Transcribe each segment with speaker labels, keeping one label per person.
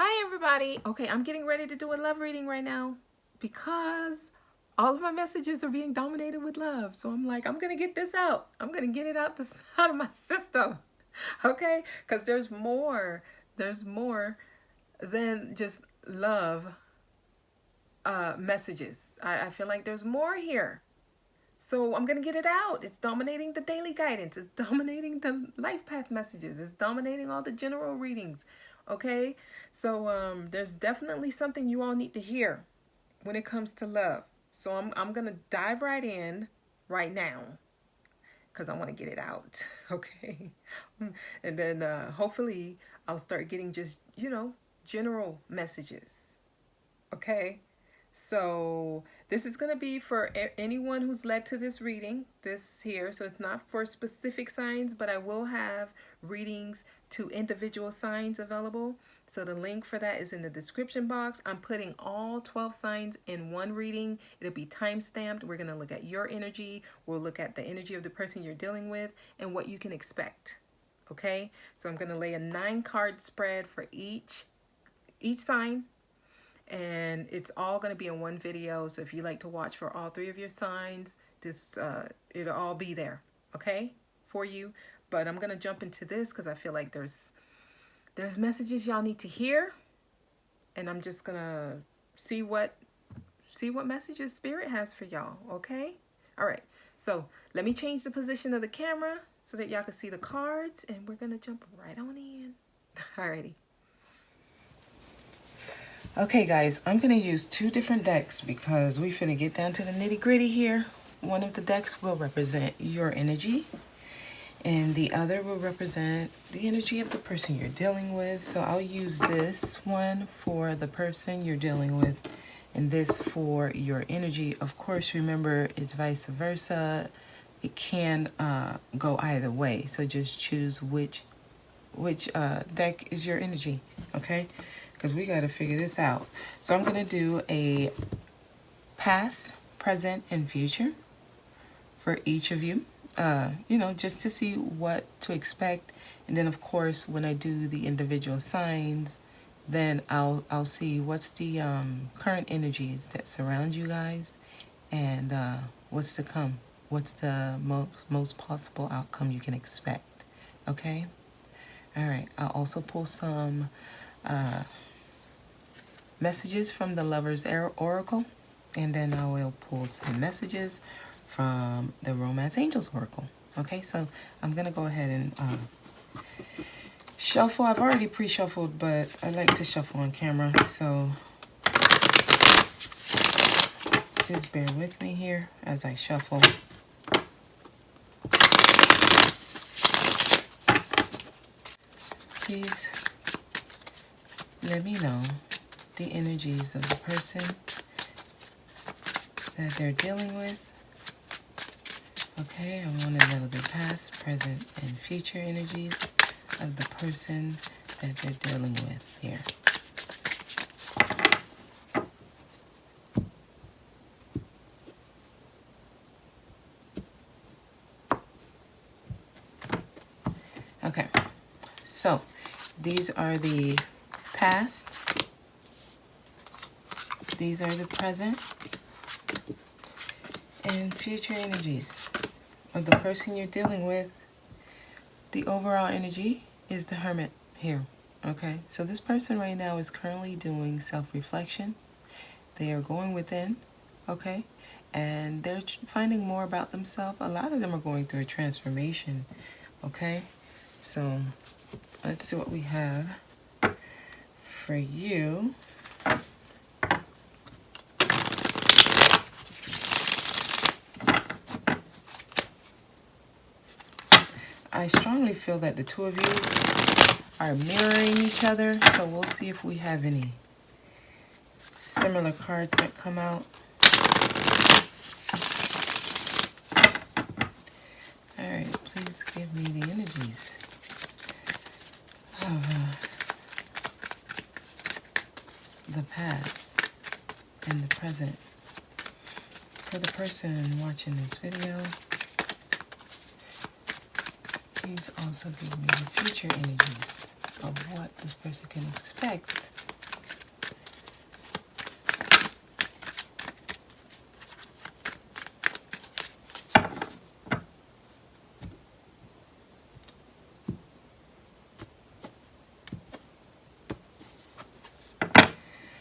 Speaker 1: Hi everybody. Okay, I'm getting ready to do a love reading right now because all of my messages are being dominated with love. So I'm like, I'm going to get this out. I'm going to get it out out of my system. Okay? Cuz there's more. There's more than just love messages. I feel like there's more here. So I'm going to get it out. It's dominating the daily guidance. It's dominating the life path messages. It's dominating all the general readings. Okay? So there's definitely something you all need to hear when it comes to love. So I'm going to dive right in right now because I want to get it out. Okay? And then hopefully I'll start getting just, general messages. Okay? So this is going to be for anyone who's led to this reading, this here. So it's not for specific signs, but I will have readings to individual signs available. So the link for that is in the description box. I'm putting all 12 signs in one reading. It'll be time-stamped. We're going to look at your energy. We'll look at the energy of the person you're dealing with and what you can expect. Okay? So I'm going to lay a 9-card spread for each sign. And it's all going to be in one video. So if you like to watch for all 3 of your signs, it'll all be there, okay, for you. But I'm going to jump into this because I feel like there's messages y'all need to hear, and I'm just going to see what messages Spirit has for y'all, okay? All right. So let me change the position of the camera so that y'all can see the cards, and we're going to jump right on in. Alrighty. Okay guys, I'm going to use 2 different decks because we're finna get down to the nitty gritty here. One of the decks will represent your energy and the other will represent the energy of the person you're dealing with. So I'll use this one for the person you're dealing with and this for your energy. Of course, remember it's vice versa. It can go either way. So just choose which deck is your energy, okay? Because we got to figure this out. So I'm going to do a past, present, and future for each of you, just to see what to expect. And then, of course, when I do the individual signs, then I'll see what's the current energies that surround you guys and what's to come. What's the most possible outcome you can expect, okay? All right, I'll also pull some messages from the Lover's Oracle, and then I will pull some messages from the Romance Angels Oracle. Okay, so I'm gonna go ahead and shuffle. I've already pre-shuffled, but I like to shuffle on camera, so just bear with me here as I shuffle. Please let me know the energies of the person that they're dealing with. Okay, I want to know the past, present, and future energies of the person that they're dealing with here. Okay, so these are the past. These are the present and future energies of the person you're dealing with. The overall energy is the Hermit here, okay? So this person right now is currently doing self-reflection. They are going within, okay? And they're finding more about themselves. A lot of them are going through a transformation, okay? So let's see what we have for you. I strongly feel that the 2 of you are mirroring each other, so we'll see if we have any similar cards that come out. Alright, please give me the energies of the past and the present for the person watching this video. Please also give me the future energies of what this person can expect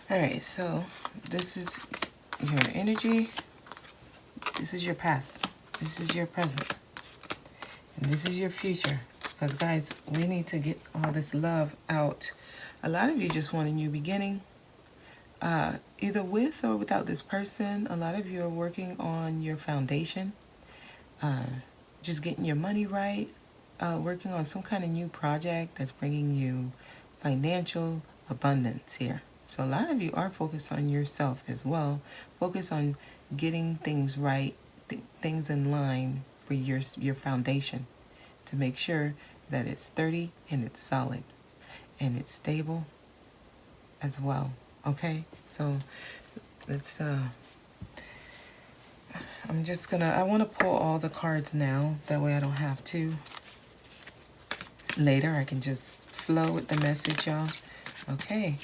Speaker 1: All right, so this is your energy. This is your past. This is your present. And this is your future. Because, guys, we need to get all this love out. A lot of you just want a new beginning. Either with or without this person. A lot of you are working on your foundation. Just getting your money right. Working on some kind of new project that's bringing you financial abundance here. So a lot of you are focused on yourself as well. Focus on getting things right, things in line for your foundation to make sure that it's sturdy and it's solid and it's stable as well. Okay, so let's I want to pull all the cards now, that way I don't have to later. I can just flow with the message, y'all. Okay,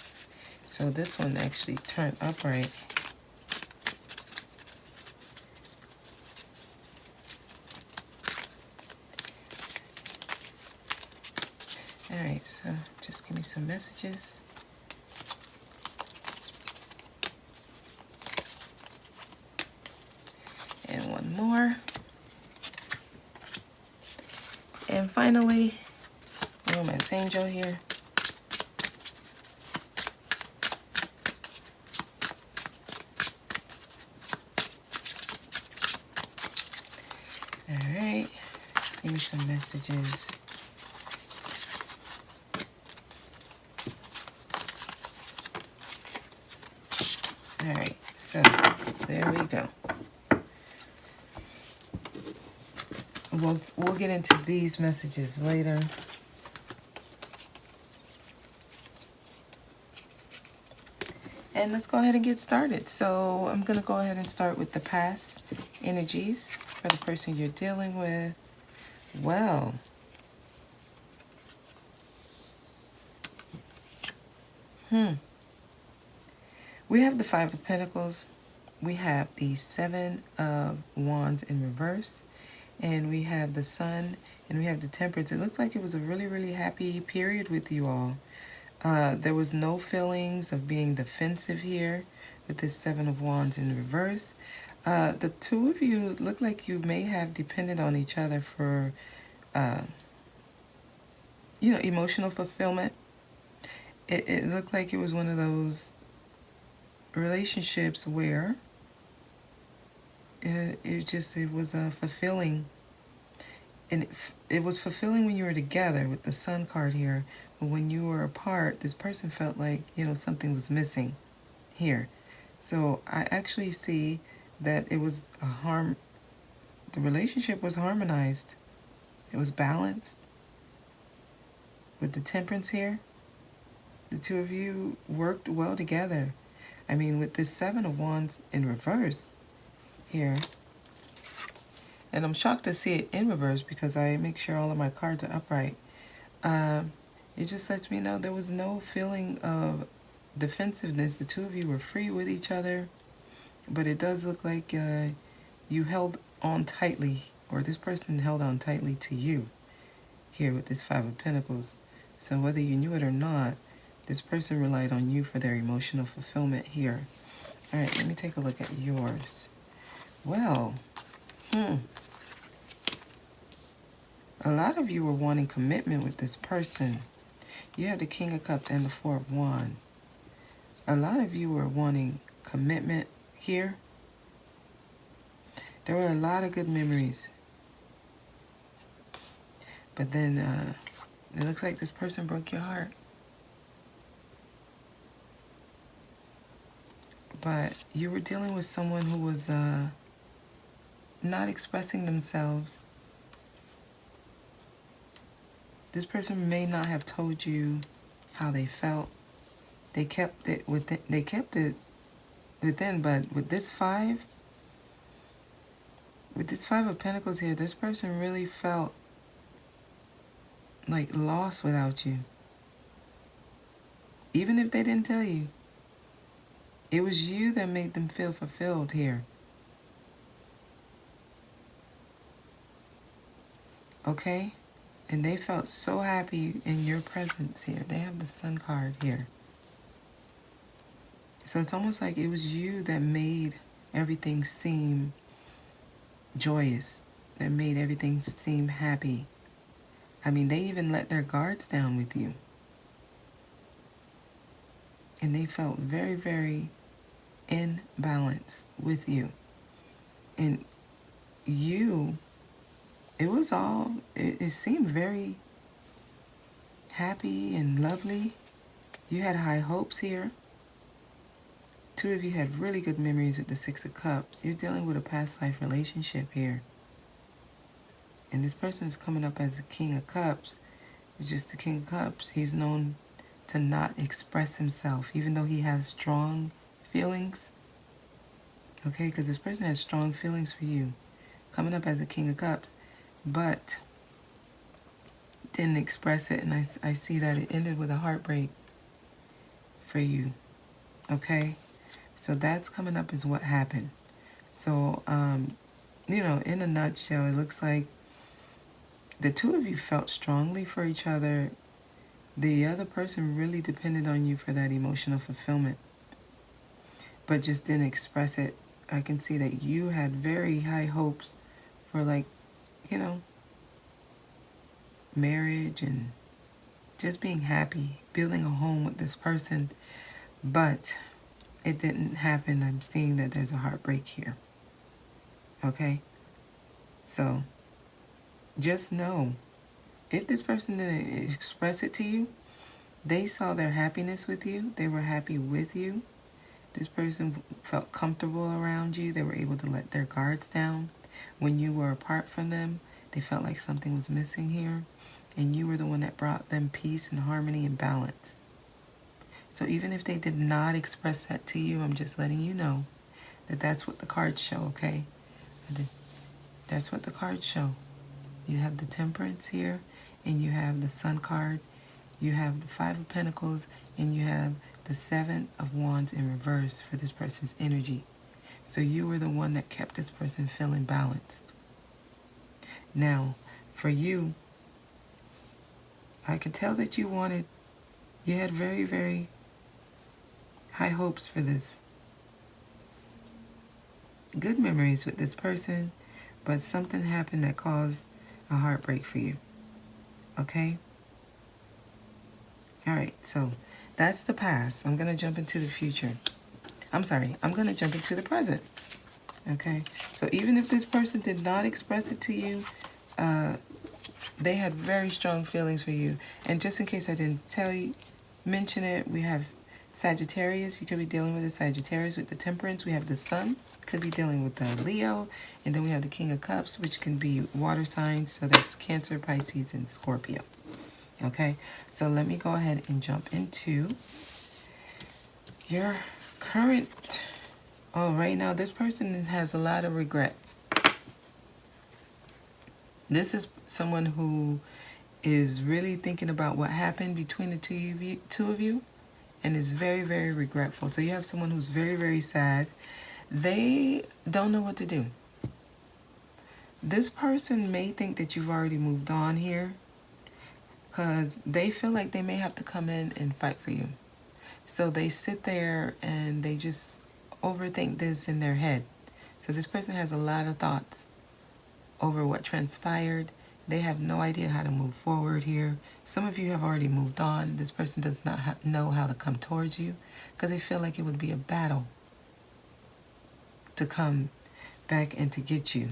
Speaker 1: so this one actually turned upright. All right, so just give me some messages. And one more. And finally, Romance Angel here. All right, give me some messages. All right, so there we go. We'll get into these messages later. And let's go ahead and get started. So I'm going to go ahead and start with the past energies for the person you're dealing with. Well, we have the Five of Pentacles. We have the Seven of Wands in reverse. And we have the Sun. And we have the Temperance. It looked like it was a really, really happy period with you all. There was no feelings of being defensive here with this Seven of Wands in reverse. The two of you look like you may have depended on each other for, emotional fulfillment. It looked like it was one of those relationships where it was fulfilling. And it was fulfilling when you were together with the Sun card here. But when you were apart, this person felt like, something was missing here. So I actually see that it was the relationship was harmonized. It was balanced. With the Temperance here, the two of you worked well together. I mean, with this Seven of Wands in reverse here, and I'm shocked to see it in reverse because I make sure all of my cards are upright. It just lets me know there was no feeling of defensiveness. The two of you were free with each other, but it does look like you held on tightly, or this person held on tightly to you here with this Five of Pentacles. So whether you knew it or not, this person relied on you for their emotional fulfillment here. All right, let me take a look at yours. Well, a lot of you were wanting commitment with this person. You have the King of Cups and the Four of Wands. A lot of you were wanting commitment here. There were a lot of good memories. But then it looks like this person broke your heart. But you were dealing with someone who was not expressing themselves. This person may not have told you how they felt. They kept it within. But with this Five of Pentacles here, this person really felt like lost without you. Even if they didn't tell you, it was you that made them feel fulfilled here. Okay? And they felt so happy in your presence here. They have the Sun card here. So it's almost like it was you that made everything seem joyous, that made everything seem happy. I mean, they even let their guards down with you. And they felt very, very in balance with you. And you, it seemed very happy and lovely. You had high hopes here. Two of you had really good memories with the Six of Cups. You're dealing with a past life relationship here. And this person is coming up as the King of Cups. It's just the King of Cups. He's known to not express himself, even though he has strong feelings. Okay, because this person has strong feelings for you. Coming up as the King of Cups. But didn't express it. And I see that it ended with a heartbreak for you. Okay? So that's coming up as what happened. So, you know, in a nutshell, it looks like the two of you felt strongly for each other. The other person really depended on you for that emotional fulfillment, but just didn't express it. I can see that you had very high hopes for, like, you know, marriage and just being happy, building a home with this person, but it didn't happen. I'm seeing that there's a heartbreak here. Okay? So just know, if this person didn't express it to you, they saw their happiness with you. They were happy with you. This person felt comfortable around you. They were able to let their guards down. When you were apart from them, they felt like something was missing here. And you were the one that brought them peace and harmony and balance. So even if they did not express that to you, I'm just letting you know that that's what the cards show, okay? That's what the cards show. You have the Temperance here, and you have the Sun card. You have the Five of Pentacles, and you have the Seven of Wands in reverse for this person's energy. So you were the one that kept this person feeling balanced. Now, for you, I could tell that you had very, very high hopes for this. Good memories with this person, but something happened that caused a heartbreak for you. Okay? All right, so that's the past. I'm going to jump into the future. I'm going to jump into the present. Okay? So even if this person did not express it to you, they had very strong feelings for you. And just in case I didn't mention it, we have Sagittarius. You could be dealing with a Sagittarius with the Temperance. We have the Sun. Could be dealing with the Leo. And then we have the King of Cups, which can be water signs. So that's Cancer, Pisces, and Scorpio. Okay? So let me go ahead and jump into your current... Oh, right now, this person has a lot of regret. This is someone who is really thinking about what happened between the two of you and is very, very regretful. So you have someone who's very, very sad. They don't know what to do. This person may think that you've already moved on here because they feel like they may have to come in and fight for you. So they sit there and they just overthink this in their head. So this person has a lot of thoughts over what transpired. They have no idea how to move forward here. Some of you have already moved on. This person does not know how to come towards you because they feel like it would be a battle to come back and to get you.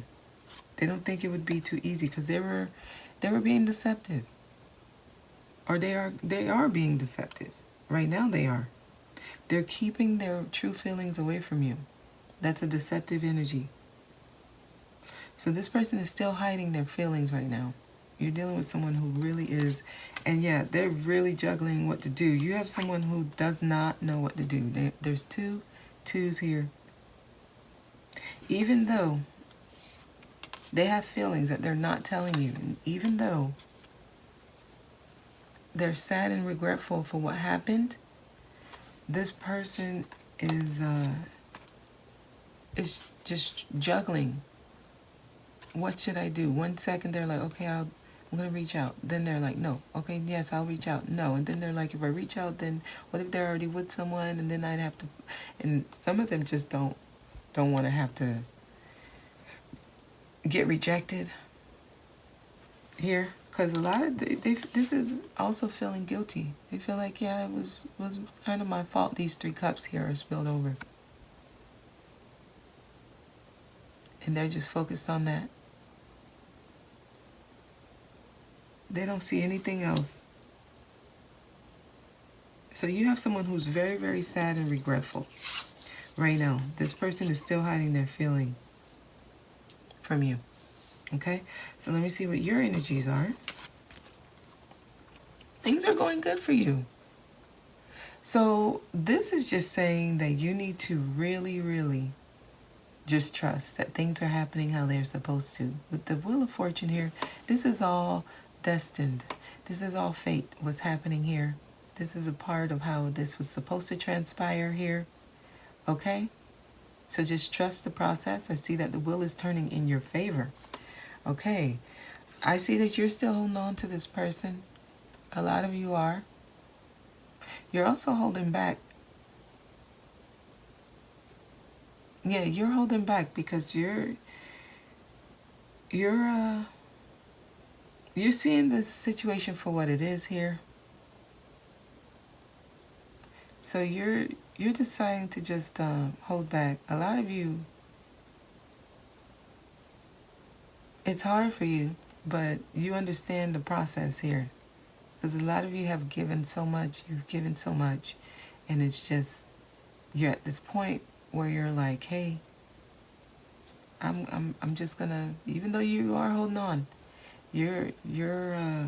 Speaker 1: They don't think it would be too easy because they were being deceptive. Or they are being deceptive. Right now they are. They're keeping their true feelings away from you. That's a deceptive energy. So this person is still hiding their feelings right now. You're dealing with someone who really is, and yeah, they're really juggling what to do. You have someone who does not know what to do. There's two twos here. Even though they have feelings that they're not telling you, and even though they're sad and regretful for what happened, this person is just juggling. What should I do? 1 second they're like, okay, I'm going to reach out. Then they're like, no. Okay, yes, I'll reach out. No. And then they're like, if I reach out, then what if they're already with someone? And then I'd have to, and some of them just don't want to have to get rejected here. Because a lot of, this is also feeling guilty. They feel like, yeah, it was kind of my fault these 3 cups here are spilled over. And they're just focused on that. They don't see anything else. So you have someone who's very, very sad and regretful right now. This person is still hiding their feelings from you. Okay? So let me see what your energies are. Things are going good for you. So this is just saying that you need to really, really just trust that things are happening how they're supposed to. With the Wheel of Fortune here, this is all destined. This is all fate, what's happening here. This is a part of how this was supposed to transpire here. Okay? So just trust the process. I see that the wheel is turning in your favor. Okay. I see that you're still holding on to this person. A lot of you are. You're also holding back. Yeah, you're holding back because you're seeing this situation for what it is here. So you're deciding to just hold back. A lot of you, it's hard for you, but you understand the process here. Because a lot of you have given so much, you've given so much, and it's just, you're at this point where you're like, hey, I'm just gonna, even though you are holding on, you're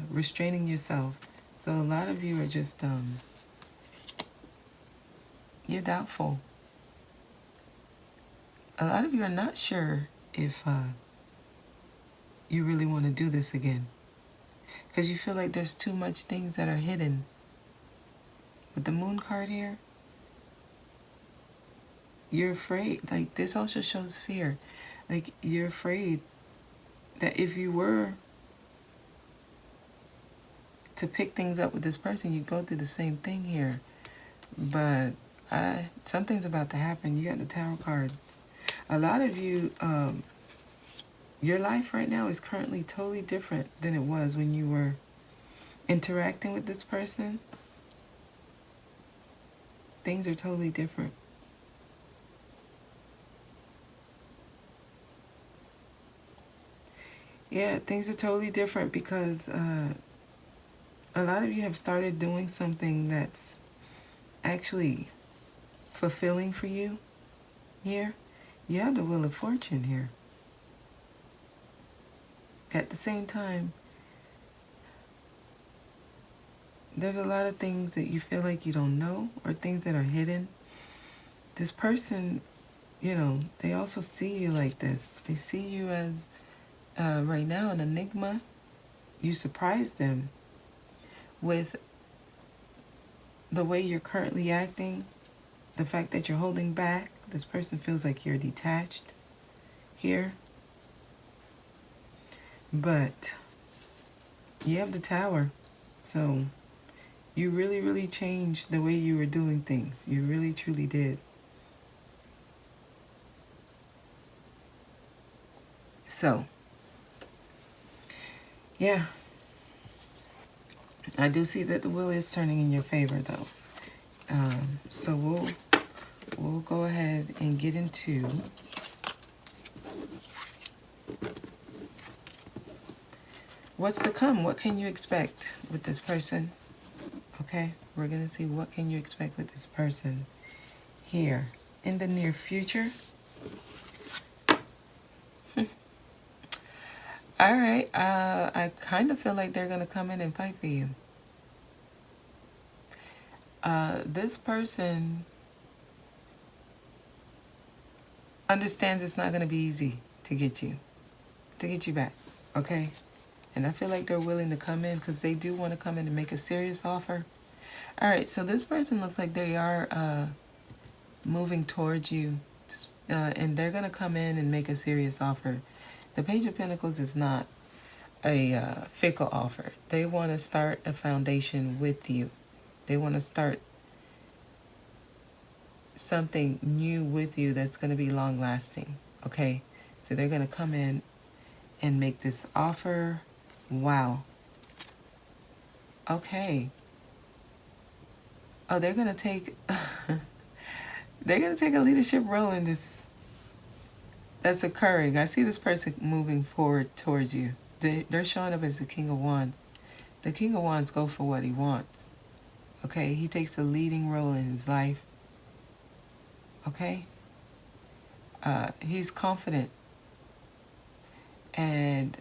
Speaker 1: restraining yourself. So a lot of you are just you're doubtful. A lot of you are not sure if you really want to do this again. Because you feel like there's too much things that are hidden. With the Moon card here, you're afraid. Like, this also shows fear. Like, you're afraid that if you were to pick things up with this person, you'd go through the same thing here. But something's about to happen. You got the Tower card. A lot of you, your life right now is currently totally different than it was when you were interacting with this person. Things are totally different. Yeah, things are totally different because a lot of you have started doing something that's actually fulfilling for you here. You have the Wheel of Fortune here. At the same time, there's a lot of things that you feel like you don't know or things that are hidden. This person, you know, they also see you like this. They see you as, right now, an enigma. You surprise them with the way you're currently acting, the fact that you're holding back. This person feels like you're detached here. But you have the Tower. So you really, really changed the way you were doing things. You really, truly did. So, yeah. I do see that the wheel is turning in your favor, though. So we'll go ahead and get into what's to come. What can you expect with this person? Okay, we're gonna see what can you expect with this person here in the near future. All right, I kind of feel like they're gonna come in and fight for you. This person understands it's not going to be easy to get you back, okay? And I feel like they're willing to come in because they do want to come in and make a serious offer. All right, so this person looks like they are moving towards you, and they're going to come in and make a serious offer. The Page of Pentacles is not. a fickle offer. They want to start a foundation with you. They want to start something new with you that's going to be long lasting. Okay, so they're going to come in and make this offer. Wow. Okay. Oh, they're going to take they're going to take a leadership role in this that's occurring. I see this person moving forward towards you. They're showing up as the King of Wands. The King of Wands go for what he wants. Okay, he takes a leading role in his life. Okay, he's confident, and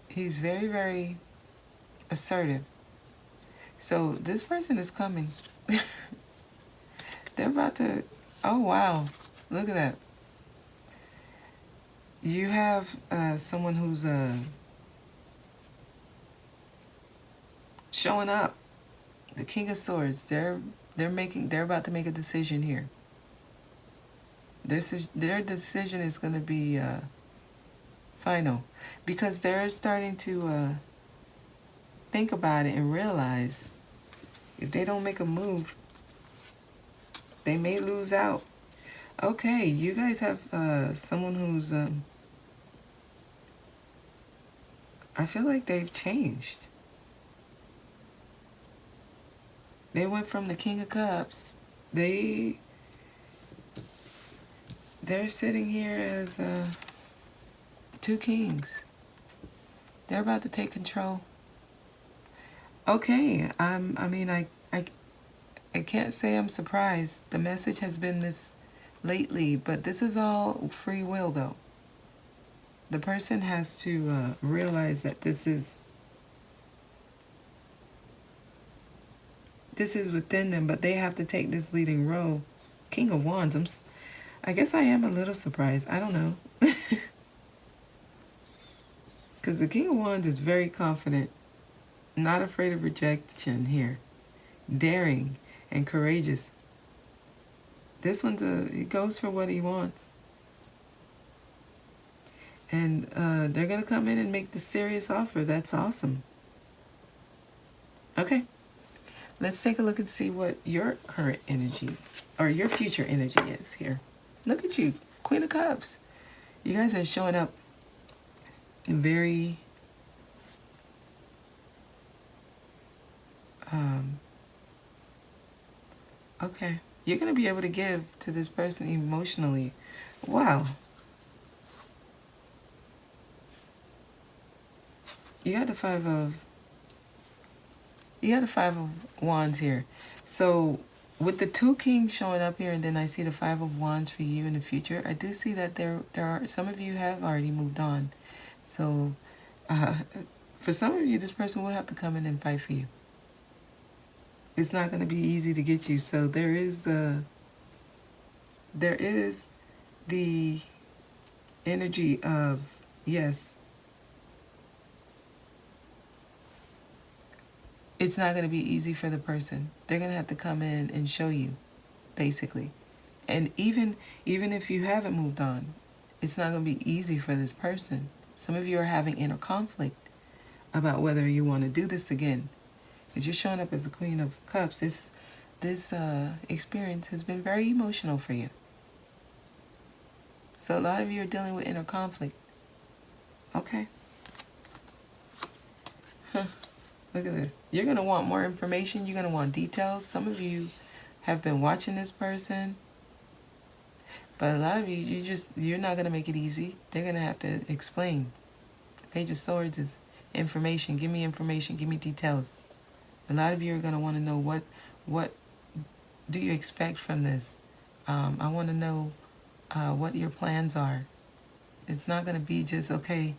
Speaker 1: he's very, very assertive. So this person is coming. They're about to, oh wow, look at that. You have someone who's showing up. The King of Swords. They're about to make a decision here. Their decision is going to be final, because they're starting to think about it and realize if they don't make a move, they may lose out. Okay, you guys have someone who's I feel like they've changed. They went from the King of Cups. They're sitting here as two kings. They're about to take control. Okay, I can't say I'm surprised. The message has been this lately, but this is all free will, though. The person has to realize that this is within them, but they have to take this leading role. King of Wands. I guess I am a little surprised. I don't know. Because the King of Wands is very confident, not afraid of rejection here, daring and courageous. This one's he goes for what he wants. And they're going to come in and make the serious offer. That's awesome. Okay. Let's take a look and see what your current energy or your future energy is here. Look at you, Queen of Cups. You guys are showing up very okay. You're going to be able to give to this person emotionally. Wow. You got the Five of Wands here. So with the two kings showing up here, and then I see the Five of Wands for you in the future, I do see that there are some of you have already moved on. So for some of you, this person will have to come in and fight for you. It's not going to be easy to get you. So there is the energy of, yes, it's not going to be easy for the person. They're going to have to come in and show you, basically. And even if you haven't moved on, it's not going to be easy for this person. Some of you are having inner conflict about whether you want to do this again. Because you're showing up as a Queen of Cups. This experience has been very emotional for you. So a lot of you are dealing with inner conflict. Okay. Huh. Look at this. You're going to want more information. You're going to want details. Some of you have been watching this person. But a lot of you, you're not going to make it easy. They're going to have to explain. Page of Swords is information. Give me information. Give me details. A lot of you are going to want to know what do you expect from this? I want to know what your plans are. It's not going to be just, okay,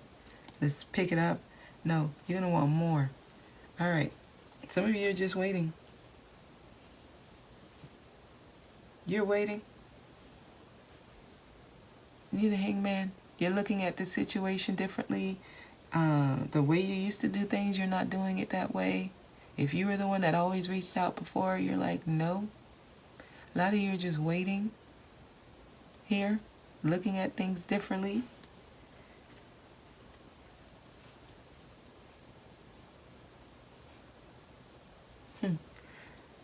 Speaker 1: let's pick it up. No, you're going to want more. All right. Some of you are just waiting. You're waiting. You're the Hangman. You're looking at the situation differently. The way you used to do things, you're not doing it that way. If you were the one that always reached out before, you're like, no. A lot of you are just waiting here, looking at things differently.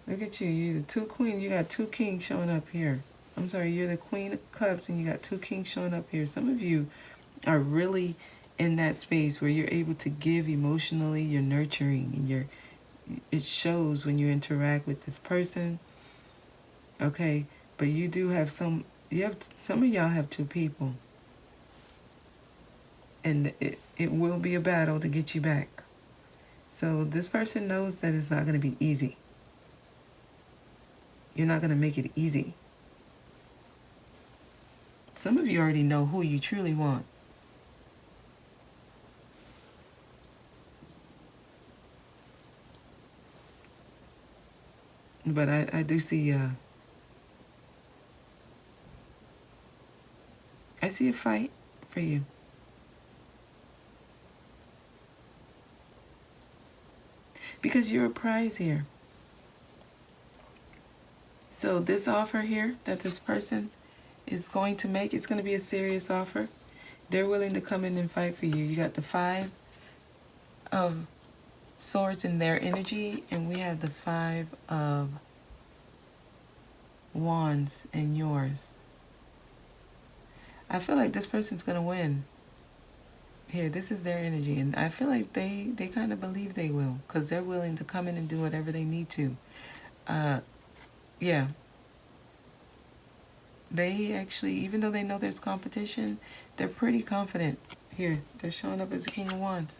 Speaker 1: Look at you. You're the two queens. You got two kings showing up here. I'm sorry, you're the Queen of Cups and you got two kings showing up here. Some of you are really in that space where you're able to give emotionally, you're nurturing, and it shows when you interact with this person. Okay, but you do have some of y'all have two people. And it will be a battle to get you back. So this person knows that it's not going to be easy. You're not going to make it easy. Some of you already know who you truly want. But I do see I see a fight for you. Because you're a prize here. So this offer here that this person is going to make, it's going to be a serious offer. They're willing to come in and fight for you. You got the 5 of Swords in their energy, and we have the 5 of Wands in yours. I feel like this person's going to win. Here, this is their energy, and I feel like they kind of believe they will, because they're willing to come in and do whatever they need to. Yeah. They actually, even though they know there's competition, they're pretty confident. Here, they're showing up as the King of Wands.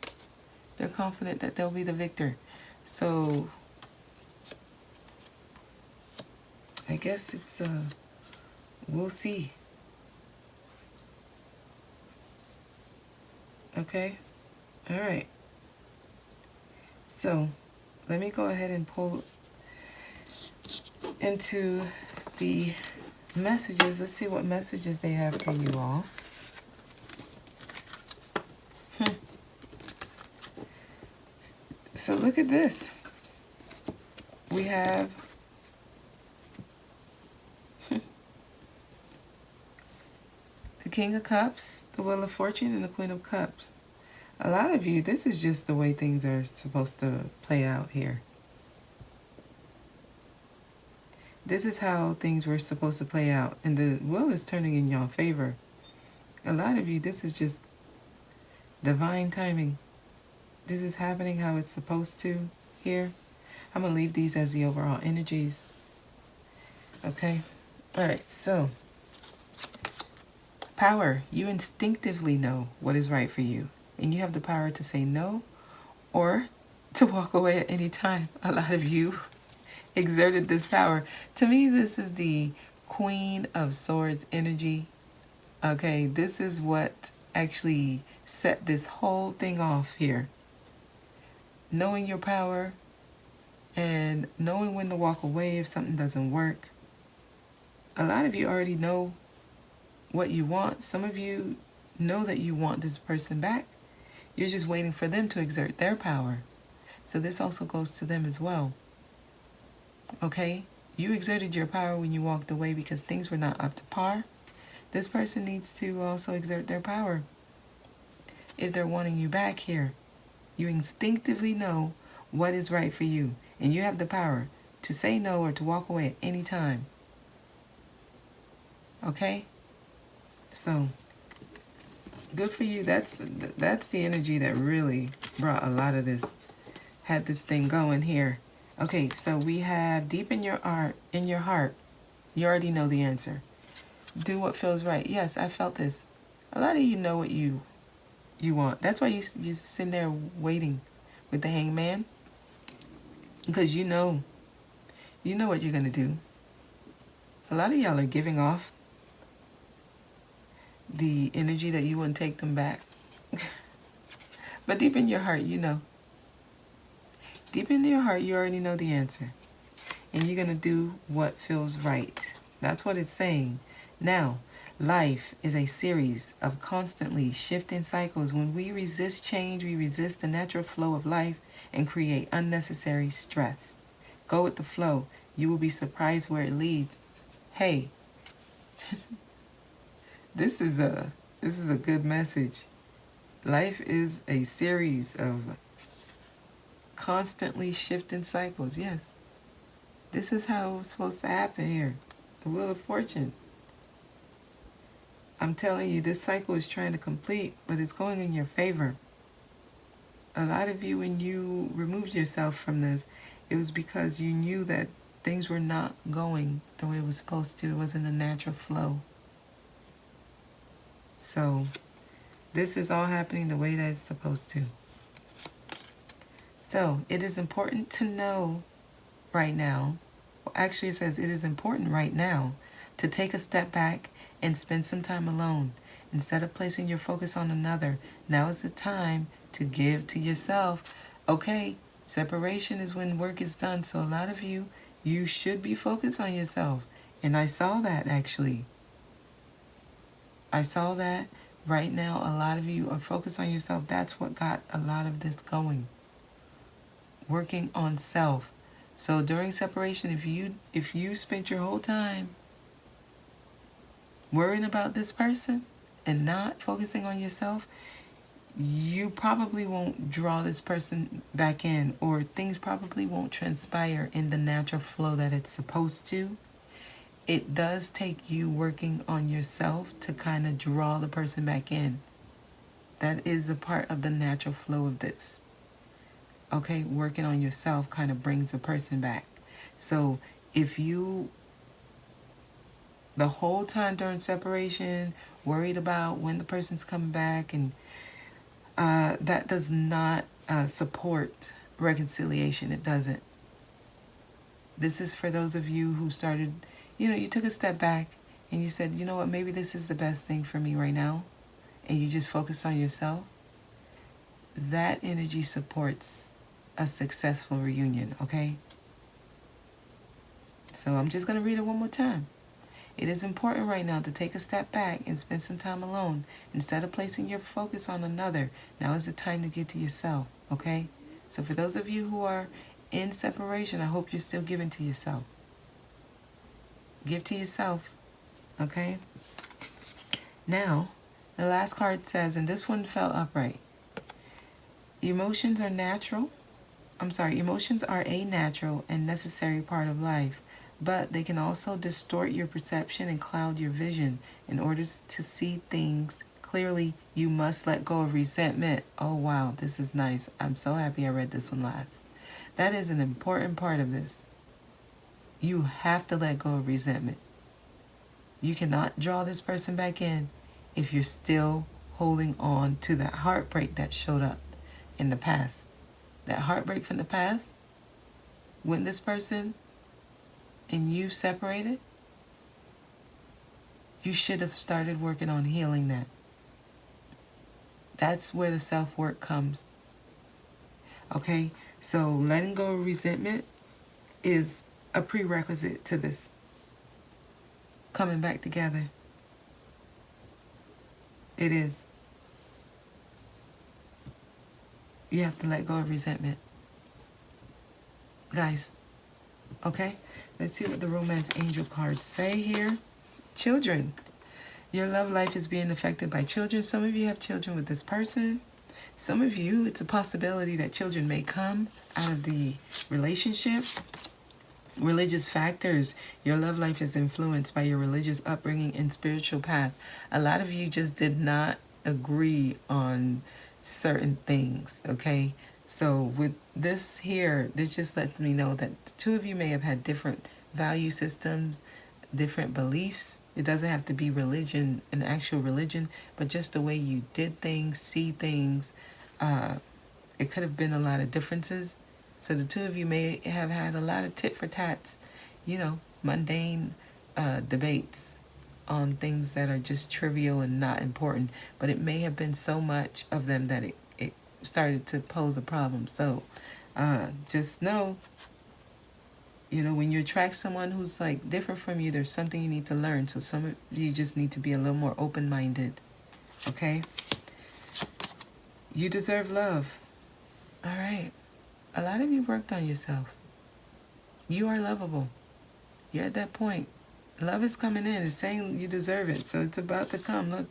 Speaker 1: They're confident that they'll be the victor. So, I guess it's, we'll see. Okay? All right. So, let me go ahead and pull into the messages. Let's see what messages they have for you all. So look at this. We have the King of Cups, the Wheel of Fortune, and the Queen of Cups. A lot of you, this is just the way things are supposed to play out here. This is how things were supposed to play out. And the wheel is turning in your favor. A lot of you, this is just divine timing. This is happening how it's supposed to here. I'm going to leave these as the overall energies. Okay? All right, so power. You instinctively know what is right for you. And you have the power to say no or to walk away at any time. A lot of you exerted this power. To me, this is the Queen of Swords energy. Okay, this is what actually set this whole thing off here. Knowing your power and knowing when to walk away if something doesn't work. A lot of you already know what you want. Some of you know that you want this person back. You're just waiting for them to exert their power. So this also goes to them as well. Okay? You exerted your power when you walked away because things were not up to par. This person needs to also exert their power. If they're wanting you back here, you instinctively know what is right for you. And you have the power to say no or to walk away at any time. Okay? So, good for you. That's the energy that really brought a lot of this, had this thing going here. Okay, so we have deep in your heart, you already know the answer. Do what feels right. Yes, I felt this. A lot of you know what you want. That's why you sitting there waiting with the Hangman. Because you know what you're going to do. A lot of y'all are giving off the energy that you wouldn't take them back. But deep in your heart, you know. Deep in your heart, you already know the answer. And you're going to do what feels right. That's what it's saying. Now, life is a series of constantly shifting cycles. When we resist change, we resist the natural flow of life and create unnecessary stress. Go with the flow. You will be surprised where it leads. Hey, this is a good message. Life is a series of constantly shifting cycles. Yes. This is how it's supposed to happen here. The Wheel of Fortune. I'm telling you, this cycle is trying to complete, but it's going in your favor. A lot of you, when you removed yourself from this, it was because you knew that things were not going the way it was supposed to. It wasn't a natural flow. So this is all happening the way that it's supposed to. So it is important to know right now, actually it says it is important right now to take a step back and spend some time alone. Instead of placing your focus on another, now is the time to give to yourself. Okay, separation is when work is done. So a lot of you should be focused on yourself. And I saw that actually. I saw that right now. A lot of you are focused on yourself. That's what got a lot of this going. Working on self. So during separation, if you spent your whole time worrying about this person and not focusing on yourself, you probably won't draw this person back in, or things probably won't transpire in the natural flow that it's supposed to. It does take you working on yourself to kind of draw the person back in. That is a part of the natural flow of this. Okay, working on yourself kind of brings the person back. So if you, the whole time during separation, worried about when the person's coming back, and that does not support reconciliation. It doesn't. This is for those of you who started, you took a step back and you said, you know what, maybe this is the best thing for me right now, and you just focus on yourself. That energy supports a successful reunion, okay? So I'm just going to read it one more time. It is important right now to take a step back and spend some time alone. Instead of placing your focus on another, now is the time to get to yourself, okay? So for those of you who are in separation, I hope you're still giving to yourself. Give to yourself, okay? Now, the last card says, and this one fell upright, emotions are a natural and necessary part of life, but they can also distort your perception and cloud your vision. In order to see things clearly, you must let go of resentment. Oh wow, this is nice. I'm so happy I read this one last. That is an important part of this. You have to let go of resentment. You cannot draw this person back in if you're still holding on to that heartbreak that showed up in the past. That heartbreak from the past, when this person and you separated, you should have started working on healing that. That's where the self-work comes. Okay? So letting go of resentment is a prerequisite to this coming back together. It is. You have to let go of resentment. Guys, okay? Let's see what the romance angel cards say here. Children. Your love life is being affected by children. Some of you have children with this person. Some of you, it's a possibility that children may come out of the relationship. Religious factors. Your love life is influenced by your religious upbringing and spiritual path. A lot of you just did not agree on certain things, okay? So with this here, this just lets me know that the two of you may have had different value systems, different beliefs. It doesn't have to be religion, an actual religion, but just the way you did things, see things. It could have been a lot of differences. So the two of you may have had a lot of tit for tats, mundane debates on things that are just trivial and not important. But it may have been so much of them that it started to pose a problem. So just know, when you attract someone who's like different from you, there's something you need to learn. So some of you just need to be a little more open-minded, okay? You deserve love. All right. A lot of you worked on yourself. You are lovable. You're at that point. Love is coming in. It's saying you deserve it. So it's about to come. Look,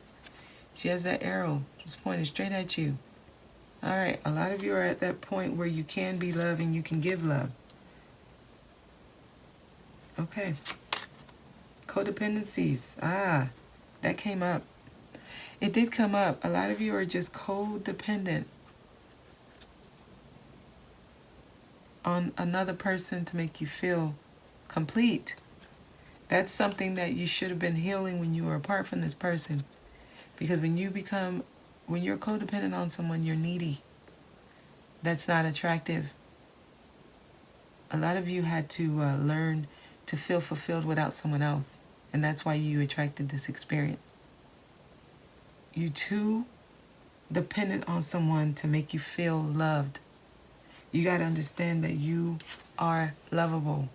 Speaker 1: she has that arrow. It's pointing straight at you. All right. A lot of you are at that point where you can be loved and you can give love. Okay. Codependencies. That came up. It did come up. A lot of you are just codependent on another person to make you feel complete. That's something that you should have been healing when you were apart from this person. Because when you're codependent on someone, you're needy. That's not attractive. A lot of you had to learn to feel fulfilled without someone else. And that's why you attracted this experience. You're too dependent on someone to make you feel loved. You got to understand that you are lovable.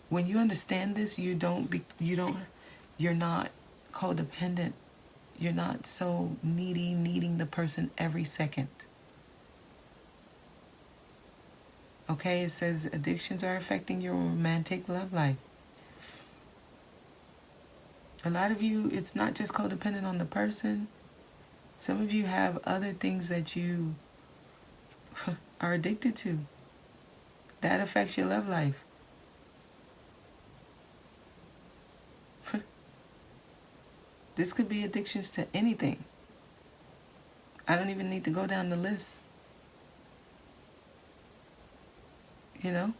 Speaker 1: When you understand this, you're not codependent. You're not so needing the person every second. Okay, it says addictions are affecting your romantic love life. A lot of you, it's not just codependent on the person. Some of you have other things that you are addicted to. That affects your love life. This could be addictions to anything. I don't even need to go down the list. You know?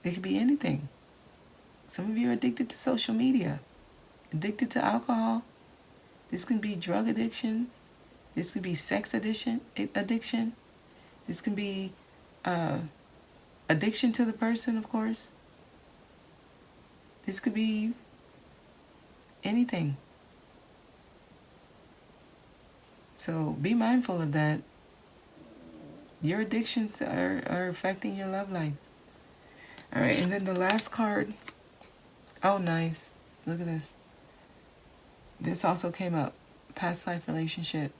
Speaker 1: It could be anything. Some of you are addicted to social media, addicted to alcohol. This can be drug addictions. This could be sex addiction. This can be addiction to the person, of course. This could be anything. So be mindful of that. Your addictions are affecting your love life. All right, and then the last card. Oh, nice. Look at this. This also came up. Past life relationship.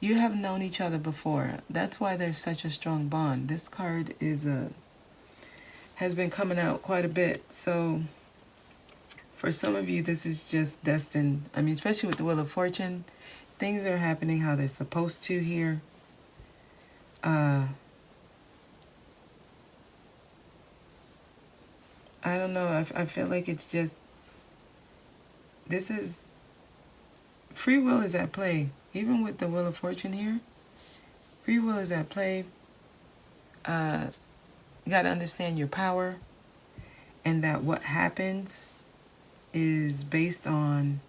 Speaker 1: You have known each other before. That's why there's such a strong bond. This card has been coming out quite a bit. So for some of you, this is just destined. I mean, especially with the Wheel of Fortune, things are happening how they're supposed to here. I don't know. I feel like it's just, free will is at play. Even with the Wheel of Fortune here, free will is at play. You got to understand your power, and that what happens is based on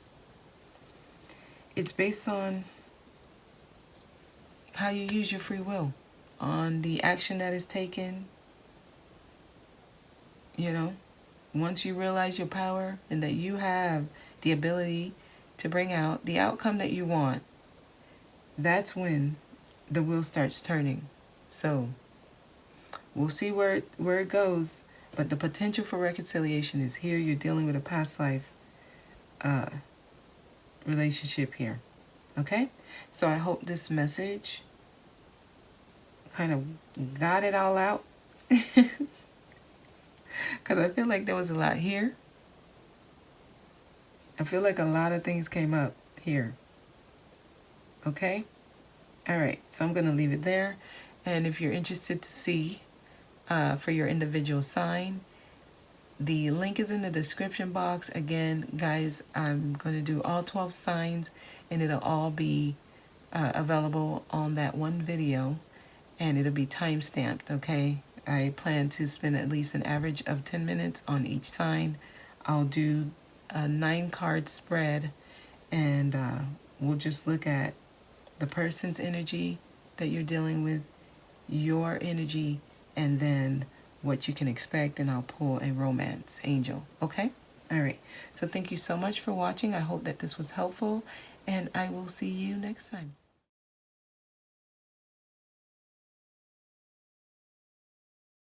Speaker 1: how you use your free will, on the action that is taken. You know, once you realize your power and that you have the ability to bring out the outcome that you want, that's when the wheel starts turning. So we'll see where it goes, but the potential for reconciliation is here. You're dealing with a past life relationship here. Okay? So I hope this message kind of got it all out. Because I feel like there was a lot here. I feel like a lot of things came up here. Okay? All right. So I'm going to leave it there. And if you're interested to see for your individual sign, the link is in the description box. Again, guys, I'm going to do all 12 signs, and it'll all be available on that one video, and it'll be time-stamped, okay? I plan to spend at least an average of 10 minutes on each sign. I'll do a 9-card spread, and we'll just look at the person's energy that you're dealing with, your energy, and then what you can expect, and I'll pull a romance angel, okay? All right. So thank you so much for watching. I hope that this was helpful, and I will see you next time.